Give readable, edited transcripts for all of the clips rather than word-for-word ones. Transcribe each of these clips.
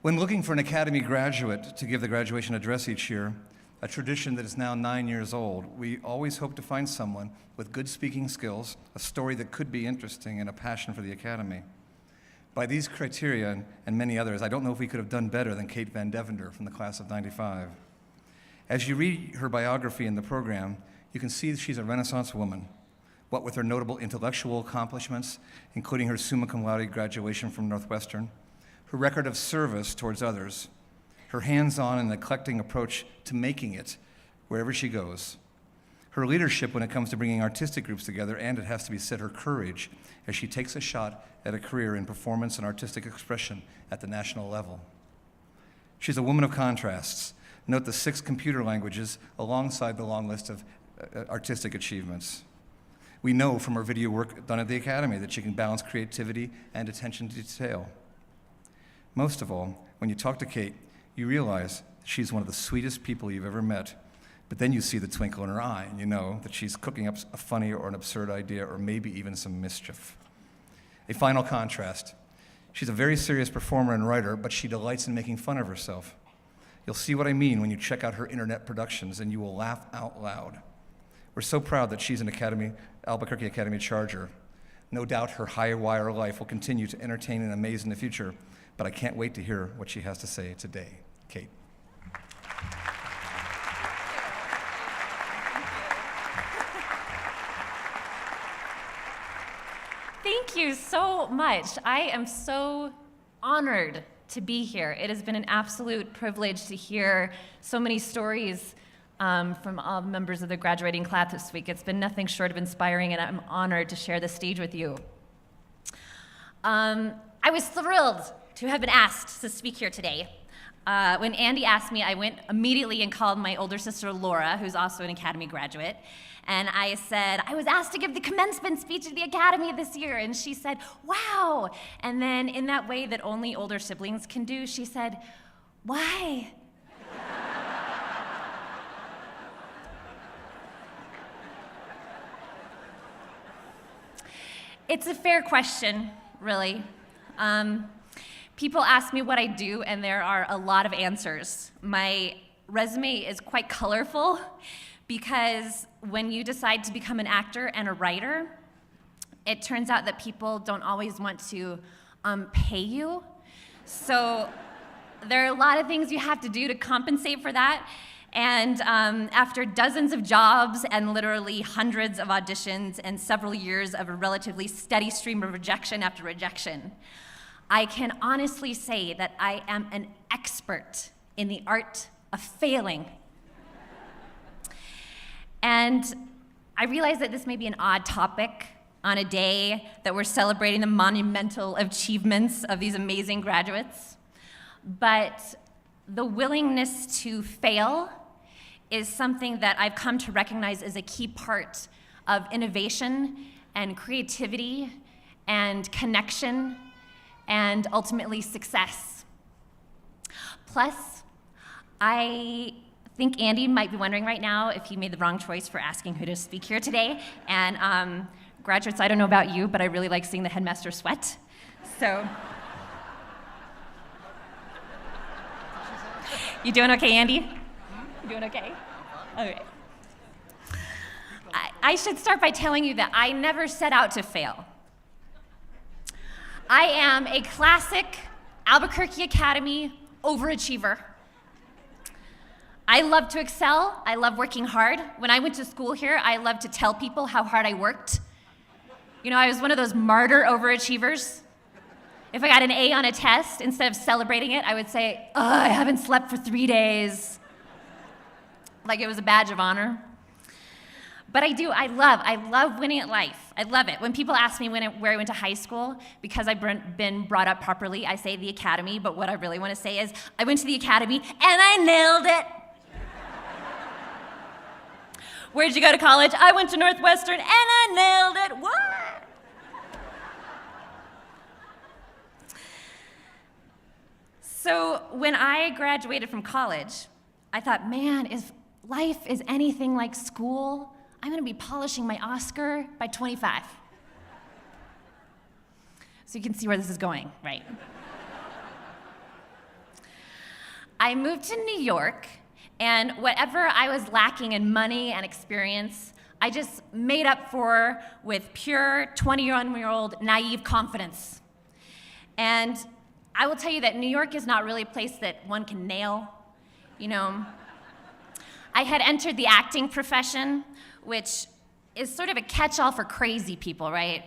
When looking for an Academy graduate to give the graduation address each year, a tradition that is now 9 years old, we always hope to find someone with good speaking skills, a story that could be interesting, and a passion for the Academy. By these criteria and many others, I don't know if we could have done better than Kate VanDevender from the class of '95. As you read her biography in the program, you can see that she's a Renaissance woman, what with her notable intellectual accomplishments, including her summa cum laude graduation from Northwestern, her record of service towards others, her hands-on and eclectic approach to making it wherever she goes, her leadership when it comes to bringing artistic groups together, and it has to be said, her courage as she takes a shot at a career in performance and artistic expression at the national level. She's a woman of contrasts. Note the 6 computer languages alongside the long list of artistic achievements. We know from her video work done at the Academy that she can balance creativity and attention to detail. Most of all, when you talk to Kate, you realize she's one of the sweetest people you've ever met, but then you see the twinkle in her eye, and you know that she's cooking up a funny or an absurd idea, or maybe even some mischief. A final contrast. She's a very serious performer and writer, but she delights in making fun of herself. You'll see what I mean when you check out her internet productions, and you will laugh out loud. We're so proud that she's an Albuquerque Academy Charger. No doubt her high-wire life will continue to entertain and amaze in the future, but I can't wait to hear what she has to say today. Kate. Thank you so much. I am so honored to be here. It has been an absolute privilege to hear so many stories from all the members of the graduating class this week. It's been nothing short of inspiring, and I'm honored to share the stage with you. I was thrilled to have been asked to speak here today. When Andy asked me, I went immediately and called my older sister, Laura, who's also an Academy graduate, and I said, I was asked to give the commencement speech at the Academy this year, and she said, wow. And then in that way that only older siblings can do, she said, why? It's a fair question, really. People ask me what I do, and there are a lot of answers. My resume is quite colorful because when you decide to become an actor and a writer, it turns out that people don't always want to pay you. So there are a lot of things you have to do to compensate for that. And after dozens of jobs and literally hundreds of auditions and several years of a relatively steady stream of rejection after rejection, I can honestly say that I am an expert in the art of failing. And I realize that this may be an odd topic on a day that we're celebrating the monumental achievements of these amazing graduates, but the willingness to fail is something that I've come to recognize as a key part of innovation and creativity and connection and ultimately success. Plus, I think Andy might be wondering right now if he made the wrong choice for asking who to speak here today. And graduates, I don't know about you, but I really like seeing the headmaster sweat. So, you doing okay, Andy? You doing okay? Okay. I should start by telling you that I never set out to fail. I am a classic Albuquerque Academy overachiever. I love to excel. I love working hard. When I went to school here, I loved to tell people how hard I worked. You know, I was one of those martyr overachievers. If I got an A on a test, instead of celebrating it, I would say, oh, I haven't slept for 3 days. Like it was a badge of honor. But I love winning at life. I love it. When people ask me where I went to high school, because I've been brought up properly, I say the Academy, but what I really want to say is, I went to the Academy and I nailed it. Where'd you go to college? I went to Northwestern and I nailed it. What? So when I graduated from college, I thought, man, if life is anything like school, I'm gonna be polishing my Oscar by 25. So you can see where this is going, right? I moved to New York, and whatever I was lacking in money and experience, I just made up for with pure 21-year-old naive confidence. And I will tell you that New York is not really a place that one can nail. You know, I had entered the acting profession, which is sort of a catch-all for crazy people, right?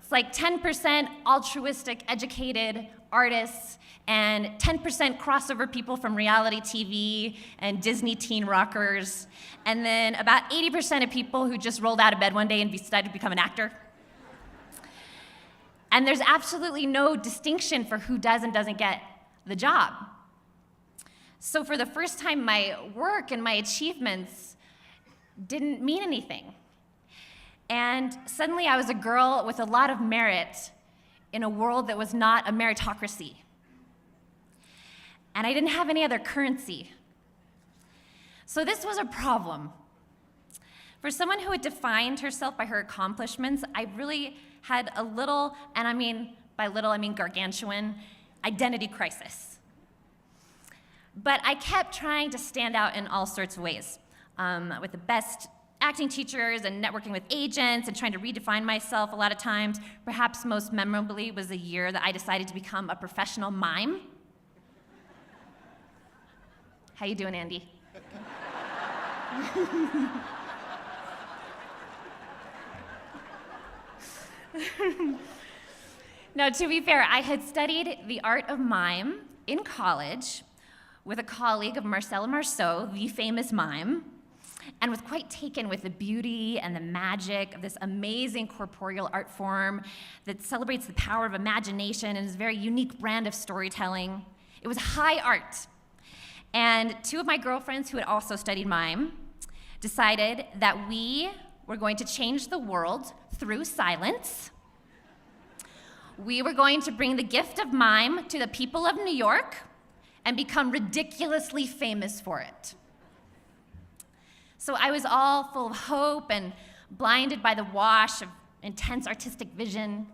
It's like 10% altruistic, educated artists, and 10% crossover people from reality TV and Disney teen rockers, and then about 80% of people who just rolled out of bed one day and decided to become an actor. And there's absolutely no distinction for who does and doesn't get the job. So for the first time, my work and my achievements didn't mean anything. And suddenly I was a girl with a lot of merit in a world that was not a meritocracy. And I didn't have any other currency. So this was a problem. For someone who had defined herself by her accomplishments, I really had a little, and by little I mean gargantuan, identity crisis. But I kept trying to stand out in all sorts of ways, with the best acting teachers and networking with agents and trying to redefine myself a lot of times. Perhaps most memorably was the year that I decided to become a professional mime. How you doing, Andy? Now, to be fair, I had studied the art of mime in college with a colleague of Marcel Marceau, the famous mime, and was quite taken with the beauty and the magic of this amazing corporeal art form that celebrates the power of imagination and is a very unique brand of storytelling. It was high art. And two of my girlfriends who had also studied mime decided that we were going to change the world through silence. We were going to bring the gift of mime to the people of New York and become ridiculously famous for it. So I was all full of hope and blinded by the wash of intense artistic vision,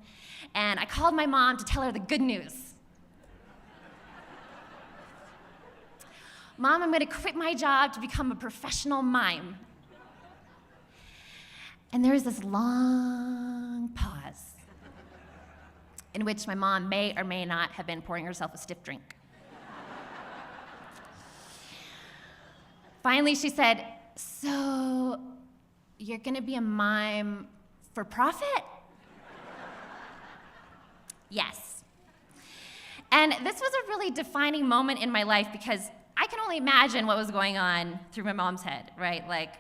and I called my mom to tell her the good news. Mom, I'm going to quit my job to become a professional mime. And there was this long pause in which my mom may or may not have been pouring herself a stiff drink. Finally, she said, "So, you're gonna be a mime for profit?" Yes. And this was a really defining moment in my life because I can only imagine what was going on through my mom's head, right? Like,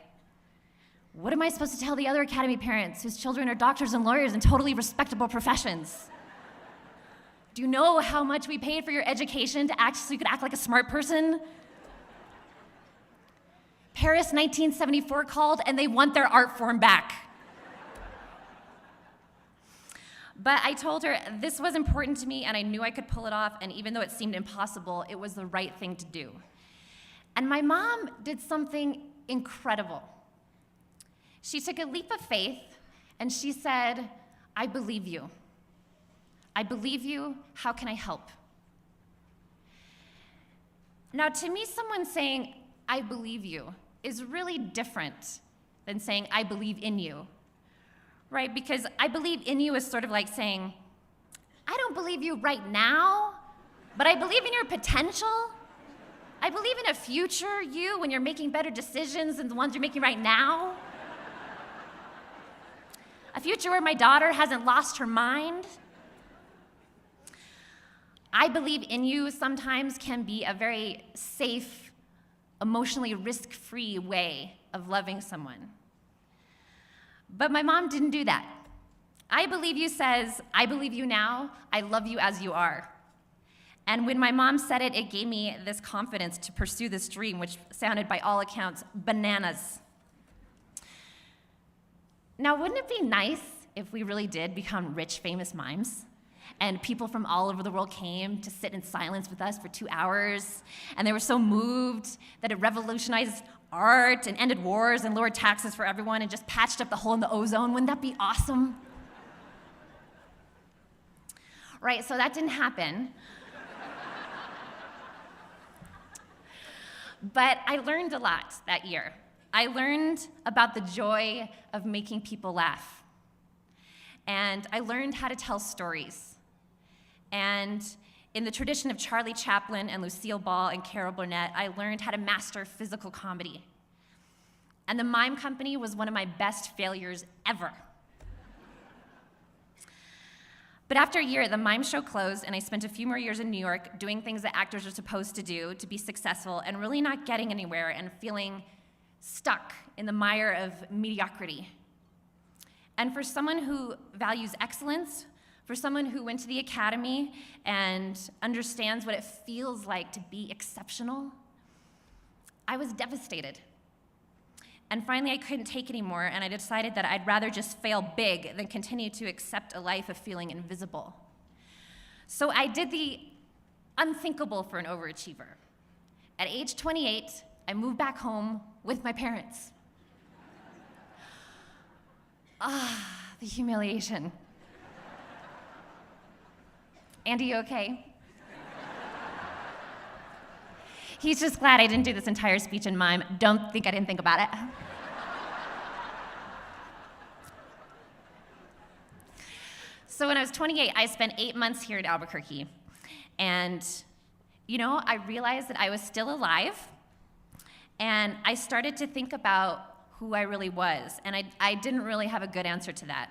what am I supposed to tell the other Academy parents whose children are doctors and lawyers in totally respectable professions? Do you know how much we paid for your education to act so you could act like a smart person? Paris 1974 called and they want their art form back. But I told her this was important to me and I knew I could pull it off, and even though it seemed impossible, it was the right thing to do. And my mom did something incredible. She took a leap of faith and she said, "I believe you. I believe you. How can I help?" Now, to me, someone saying, "I believe you," is really different than saying, "I believe in you," right? Because I believe in you is sort of like saying, "I don't believe you right now, but I believe in your potential. I believe in a future you when you're making better decisions than the ones you're making right now. A future where my daughter hasn't lost her mind." I believe in you sometimes can be a very safe, emotionally risk-free way of loving someone. But my mom didn't do that. I believe you says, "I believe you now, I love you as you are." And when my mom said it, it gave me this confidence to pursue this dream, which sounded by all accounts bananas. Now, wouldn't it be nice if we really did become rich, famous mimes? And people from all over the world came to sit in silence with us for 2 hours, and they were so moved that it revolutionized art and ended wars and lowered taxes for everyone and just patched up the hole in the ozone. Wouldn't that be awesome? Right, so that didn't happen. But I learned a lot that year. I learned about the joy of making people laugh. And I learned how to tell stories. And in the tradition of Charlie Chaplin and Lucille Ball and Carol Burnett, I learned how to master physical comedy. And the mime company was one of my best failures ever. But after a year, the mime show closed, and I spent a few more years in New York doing things that actors are supposed to do to be successful, and really not getting anywhere and feeling stuck in the mire of mediocrity. And for someone who values excellence, for someone who went to the academy and understands what it feels like to be exceptional, I was devastated. And finally, I couldn't take anymore, and I decided that I'd rather just fail big than continue to accept a life of feeling invisible. So I did the unthinkable for an overachiever. At age 28, I moved back home with my parents. The humiliation. Andy, you okay? He's just glad I didn't do this entire speech in mime. Don't think I didn't think about it. So when I was 28, I spent 8 months here in Albuquerque. And, I realized that I was still alive. And I started to think about who I really was. And I didn't really have a good answer to that.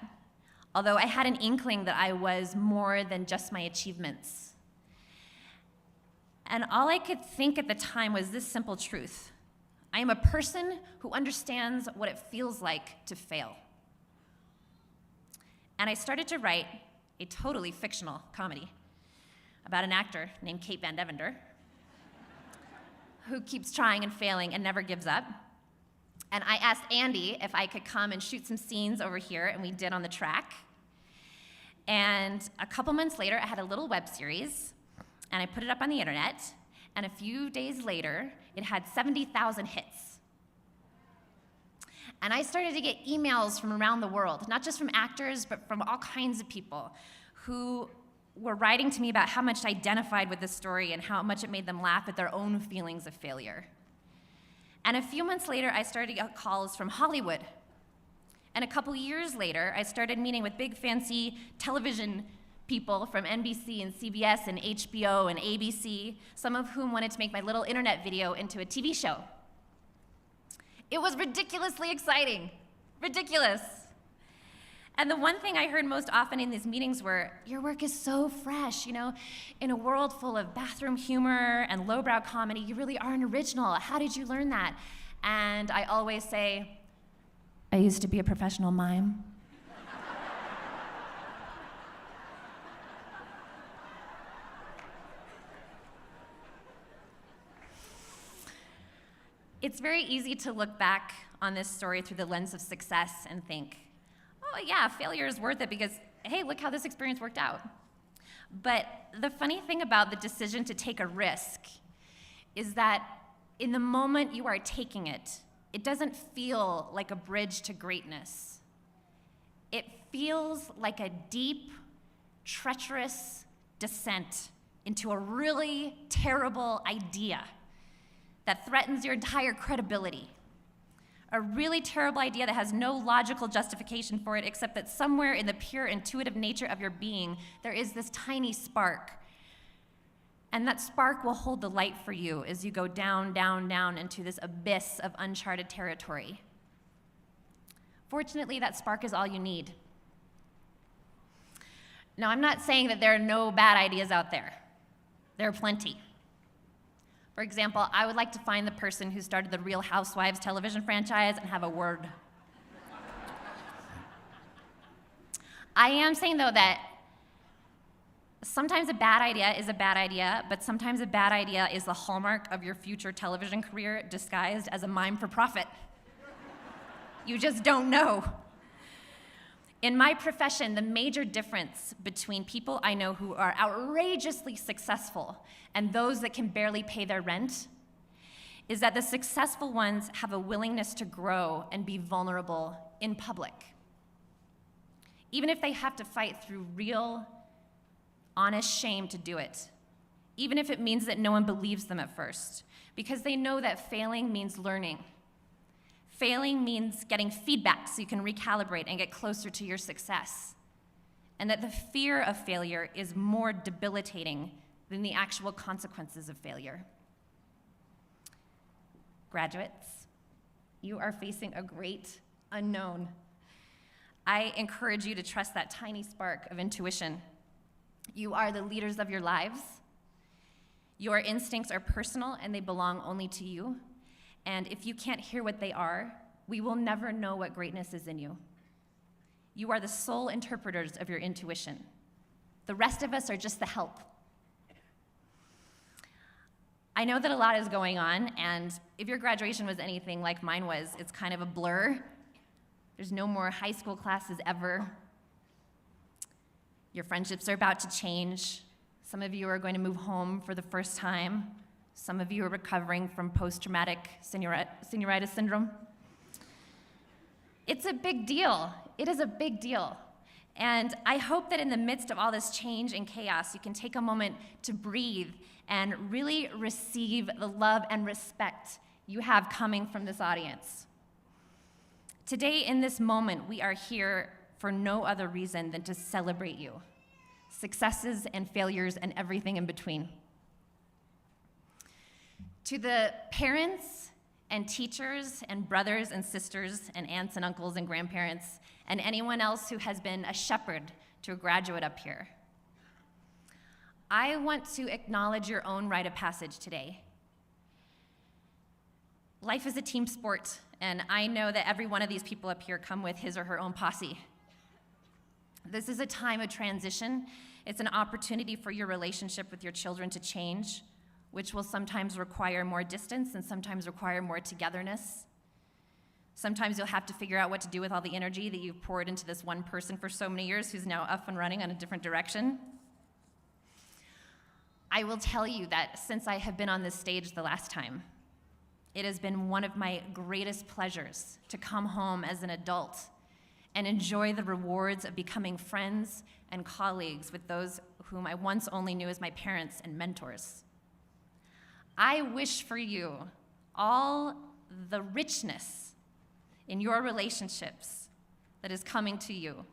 Although I had an inkling that I was more than just my achievements. And all I could think at the time was this simple truth: I am a person who understands what it feels like to fail. And I started to write a totally fictional comedy about an actor named Kate VanDevender who keeps trying and failing and never gives up. And I asked Andy if I could come and shoot some scenes over here, and we did on the track. And a couple months later, I had a little web series, and I put it up on the internet, and a few days later, it had 70,000 hits. And I started to get emails from around the world, not just from actors, but from all kinds of people who were writing to me about how much I identified with this story and how much it made them laugh at their own feelings of failure. And a few months later, I started to get calls from Hollywood. And a couple years later, I started meeting with big fancy television people from NBC and CBS and HBO and ABC, some of whom wanted to make my little internet video into a TV show. It was ridiculously exciting, ridiculous. And the one thing I heard most often in these meetings were, your work is so fresh, in a world full of bathroom humor and lowbrow comedy, you really are an original. How did you learn that? And I always say, I used to be a professional mime. It's very easy to look back on this story through the lens of success and think, oh yeah, failure is worth it because, hey, look how this experience worked out. But the funny thing about the decision to take a risk is that in the moment you are taking it, it doesn't feel like a bridge to greatness. It feels like a deep, treacherous descent into a really terrible idea that threatens your entire credibility. A really terrible idea that has no logical justification for it except that somewhere in the pure intuitive nature of your being, there is this tiny spark. And that spark will hold the light for you as you go down, down, down into this abyss of uncharted territory. Fortunately, that spark is all you need. Now, I'm not saying that there are no bad ideas out there. There are plenty. For example, I would like to find the person who started the Real Housewives television franchise and have a word. I am saying, though, that sometimes a bad idea is a bad idea, but sometimes a bad idea is the hallmark of your future television career disguised as a mime for profit. You just don't know. In my profession, the major difference between people I know who are outrageously successful and those that can barely pay their rent is that the successful ones have a willingness to grow and be vulnerable in public. Even if they have to fight through real, honest shame to do it. even if it means that no one believes them at first, because they know that failing means learning. Failing means getting feedback so you can recalibrate and get closer to your success. And that the fear of failure is more debilitating than the actual consequences of failure. Graduates, you are facing a great unknown. I encourage you to trust that tiny spark of intuition. You are the leaders of your lives. Your instincts are personal and they belong only to you. And if you can't hear what they are, we will never know what greatness is in you. You are the sole interpreters of your intuition. The rest of us are just the help. I know that a lot is going on, and if your graduation was anything like mine was, it's kind of a blur. There's no more high school classes ever. Your friendships are about to change. Some of you are going to move home for the first time. Some of you are recovering from post-traumatic senioritis syndrome. It's a big deal. It is a big deal. And I hope that in the midst of all this change and chaos, you can take a moment to breathe and really receive the love and respect you have coming from this audience. Today, in this moment, we are here for no other reason than to celebrate you, successes and failures and everything in between. To the parents and teachers and brothers and sisters and aunts and uncles and grandparents and anyone else who has been a shepherd to a graduate up here, I want to acknowledge your own rite of passage today. Life is a team sport, and I know that every one of these people up here come with his or her own posse. This is a time of transition. It's an opportunity for your relationship with your children to change, which will sometimes require more distance and sometimes require more togetherness. Sometimes you'll have to figure out what to do with all the energy that you've poured into this one person for so many years who's now up and running on a different direction. I will tell you that since I have been on this stage the last time, it has been one of my greatest pleasures to come home as an adult and enjoy the rewards of becoming friends and colleagues with those whom I once only knew as my parents and mentors. I wish for you all the richness in your relationships that is coming to you,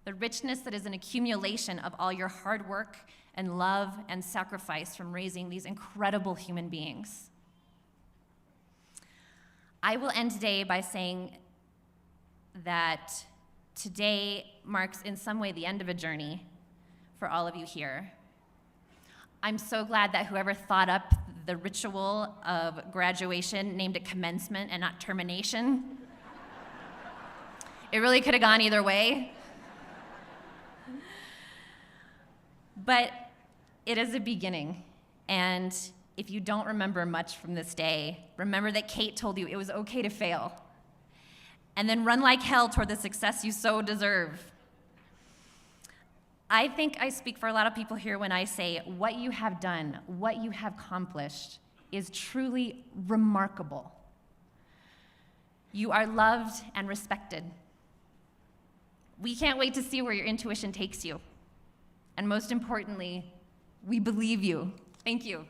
the richness that is an accumulation of all your hard work and love and sacrifice from raising these incredible human beings. I will end today by saying that today marks in some way the end of a journey for all of you here. I'm so glad that whoever thought up the ritual of graduation named it commencement and not termination. It really could have gone either way. But it is a beginning, and if you don't remember much from this day, remember that Kate told you it was okay to fail, and then run like hell toward the success you so deserve. I think I speak for a lot of people here when I say what you have done, what you have accomplished is truly remarkable. You are loved and respected. We can't wait to see where your intuition takes you. And most importantly, we believe you. Thank you.